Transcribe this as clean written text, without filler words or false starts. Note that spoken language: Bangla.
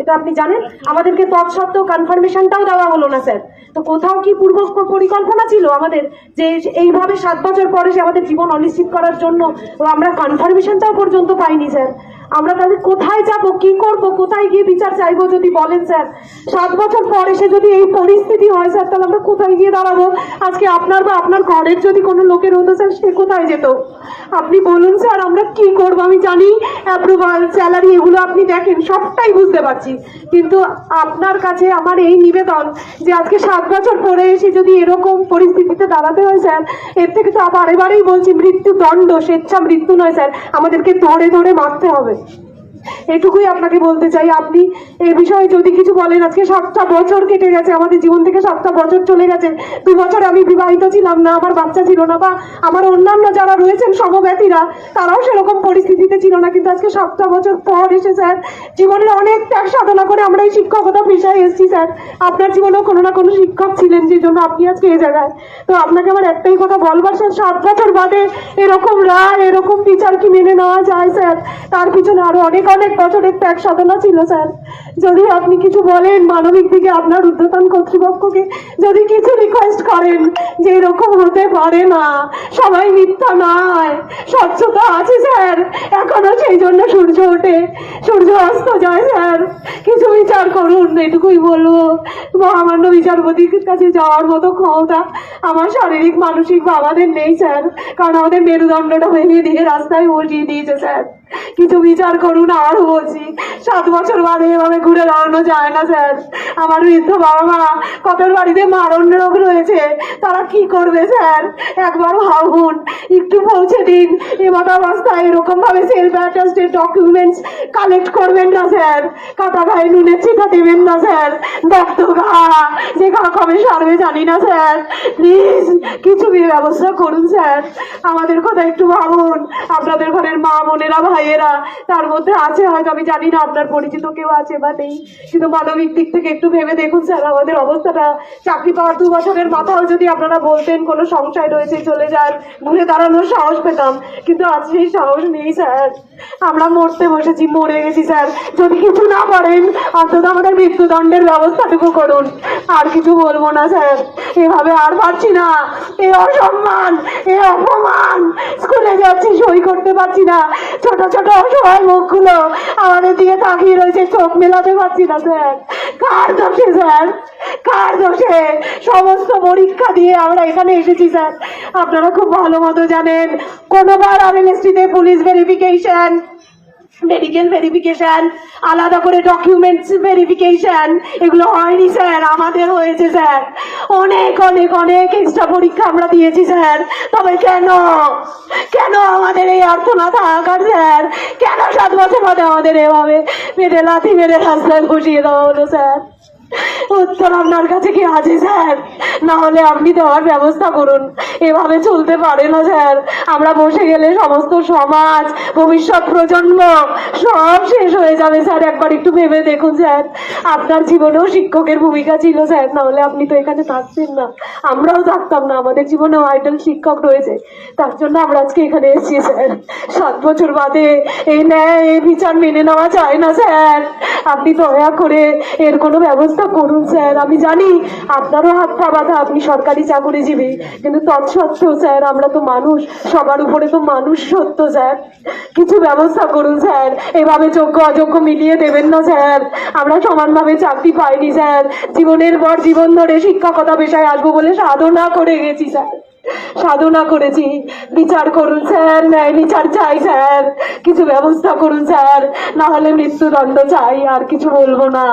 এটা আপনি জানেন। আমাদেরকে তৎসত্ত্বেও কনফার্মেশনটাও দেওয়া হলো না স্যার। তো কোথাও কি পূর্ব পরিকল্পনা ছিল আমাদের যে এইভাবে 7 বছর পরে সে আমাদের জীবন অনিশ্চিত করার জন্য? আমরা কনফার্মেশনটাও পর্যন্ত পাইনি স্যার। আমরা তাহলে কোথায় যাব, কি করব, কোথায় গিয়ে বিচার চাইবো যদি বলেন স্যার? 7 বছর পরে সে যদি এই পরিস্থিতি হয় স্যার, তাহলে আমরা কোথায় গিয়ে দাঁড়াবো? আজকে আপনার বা আপনার ঘরের যদি কোনো লোকের হতো স্যার, সে কোথায় যেত? আপনি বলুন স্যার, আমরা কি করবো? আমি জানি অ্যাপ্রুভাল, স্যালারি এগুলো আপনি দেখেন, সবটাই বুঝতে পারছি, কিন্তু আপনার কাছে আমার এই নিবেদন যে আজকে 7 বছর পরে এসে যদি এরকম পরিস্থিতিতে দাঁড়াতে হয় স্যার, এর থেকে তো বারে বারেই বলছি মৃত্যুদণ্ড, স্বেচ্ছা মৃত্যু নয় স্যার, আমাদেরকে ধরে ধরে মারতে হবে। এটুকুই আপনাকে বলতে চাই। আপনি এ বিষয়ে যদি কিছু বলেন। আজকে 7টা বছর কেটে গেছে, আমাদের জীবন থেকে 7টা বছর চলে গেছে। 2 বছর আমি বিবাহিত ছিলাম না, আমার বাচ্চা ছিল না, বা আমার অন্যান্য যারা রয়েছেন সমব্যথীরা তারাও সেরকম পরিস্থিতিতে ছিল না, কিন্তু আজকে 7টা বছর পর এসে স্যার জীবনের অনেক ত্যাগ সাধনা করে আমরা এই শিক্ষকতা পেশায় এসেছি স্যার। আপনার জীবনেও কোনো না কোনো শিক্ষক ছিলেন, যে জন্য আপনি আজকে এই জায়গায়। তো আপনাকে আমার একটাই কথা বলবার স্যার, 7 বছর বাদে এরকম রায়, এরকম বিচার কি মেনে নেওয়া যায় স্যার? তার পিছনে আরো অনেক অনেক বছরের ত্যাগ সাধনা ছিল স্যার। যদি আপনি কিছু বলেন মানবিক দিকে, আপনার ঊর্ধ্বতন কর্তৃপক্ষকে যদি কিছু রিকোয়েস্ট করেন যে এরকম হতে পারে না, সবাই মিথ্যা নয়, স্বচ্ছতা আছে স্যার, এখনো সেই জন্য সূর্য ওঠে, সূর্য অস্ত যায় স্যার, কিছু বিচার করুন, এটুকুই বলবো। মহামান্য বিচারপতির কাছে যাওয়ার মতো ক্ষমতা আমার শারীরিক মানসিক বা আমাদের নেই স্যার, কারণ আমাদের মেরুদণ্ডটা ভেঙে দিয়ে রাস্তায় বসিয়ে দিয়েছে স্যার। কিছু বিচার করুন, আরো বলছি। 7 বছর বাদে এভাবে ঘুরে দাঁড়ানো যায় না স্যার। আমার বৃদ্ধ বাবা মা, কতর বাড়িতে মারণ রোগ রয়েছে, তারা কি করবে স্যার? একবার ভাবুন, একটু পৌঁছে দিন। এমতাবস্থায় এরকম ভাবে সেলফ অ্যাটাস্টেড ডকুমেন্টস কালেক্ট করবেন না স্যার, কাটা গায়ে নুনের ছিটা দেবেন না স্যার, দগ্ধ ঘা যে ঘা কবে সারবে জানি না স্যার। প্লিজ কিছু ব্যবস্থা করুন স্যার, আমাদের কথা একটু ভাবুন। আপনাদের ঘরের মা বোনেরা, ভাইয়েরা, তার মধ্যে আছে হয়তো, আমি জানি না আপনার পরিচিত কেউ আছে বা নেই, কিন্তু মানবিক দিক থেকে একটু ভেবে দেখুন স্যার আমাদের অবস্থাটা। চাকরি পাওয়ার 2 বছরের মাথাও যদি আপনারা বলতেন কোনো সংশয় রয়েছে, চলে যান, ঘুরে দাঁড়ানোর সাহস পেতাম, কিন্তু আজ সেই সাহস নেই স্যার। আমরা মরতে বসেছি, মরে গেছি স্যার। যদি কিছু না করেন, অন্তত আমাদের মৃত্যুদণ্ডের ব্যবস্থাটুকু করুন। আর কিছু বলবো না স্যার, এভাবে আর পারছি না। এই অসম্মান, এই অপমান, স্কুলে যাচ্ছি সই করতে পারছি না, ছোট ছোট অসহায় মুখগুলো আমাদের দিকে তাকিয়ে রয়েছে, চোখ মেলাতে পারছি না স্যার। কার দোষে স্যার, কার দোষে? সমস্ত পরীক্ষা দিয়ে আমরা এখানে এসেছি স্যার, আপনারা খুব ভালো মতো জানেন। কোনোবার আরএলএসটিতে পুলিশ ভেরিফিকেশন, মেডিকেল ভেরিফিকেশন, আলাদা করে ডকুমেন্টস ভেরিফিকেশন, এগুলো হয়নি স্যার, আমাদের হয়েছে স্যার। অনেক অনেক অনেক এক্সট্রা পরীক্ষা আমরা দিয়েছি স্যার। তবে কেন, কেন আমাদের এই আর্থনা থাকার স্যার? কেন 7 বছর বাদে আমাদের এভাবে মেরে লাথি মেরে রাস্তায় বসিয়ে দেওয়া হলো স্যার? উত্তর আপনার কাছে কি আছে স্যার? না হলে আপনি দেওয়ার ব্যবস্থা করুন। এভাবে চলতে পারে না স্যার। আমরা বসে গেলে সমস্ত সমাজ, ভবিষ্যৎ প্রজন্ম সব শেষ হয়ে যাবে স্যার। একবার একটু ভেবে দেখুন স্যার, আপনার জীবনেও শিক্ষকের ভূমিকা ছিল স্যার, না হলে আপনি তো এখানে থাকছেন না, আমরাও থাকতাম না। আমাদের জীবনেও আইডল শিক্ষক রয়েছে, তার জন্য আমরা আজকে এখানে এসেছি স্যার। 7 বছর বাদে এই ন্যায়, এই বিচার মেনে নেওয়া যায় না স্যার। আপনি দয়া করে এর কোনো ব্যবস্থা করুন স্যার। আমি জানি আপনারও হাত পা বাঁধা, আপনি সরকারি চাকরিজীবী, কিন্তু তৎসত্ত্বেও স্যার আমরা তো মানুষ, সবার উপরে তো মানুষ সত্য স্যার। কিছু ব্যবস্থা করুন স্যার, এভাবে যোগ্য অযোগ্য মিলিয়ে দেবেন না স্যার। আমরা সমানভাবে চাকরি পাইনি স্যার, জীবনের পর জীবন ধরে শিক্ষকতা পেশায় আসবো বলে সাধনা করে গেছি স্যার, সাধনা করেছি। বিচার করুন স্যার, ন্যায় বিচার চাই স্যার, কিছু ব্যবস্থা করুন স্যার, না হলে মৃত্যুদণ্ড চাই। আর কিছু বলবো না।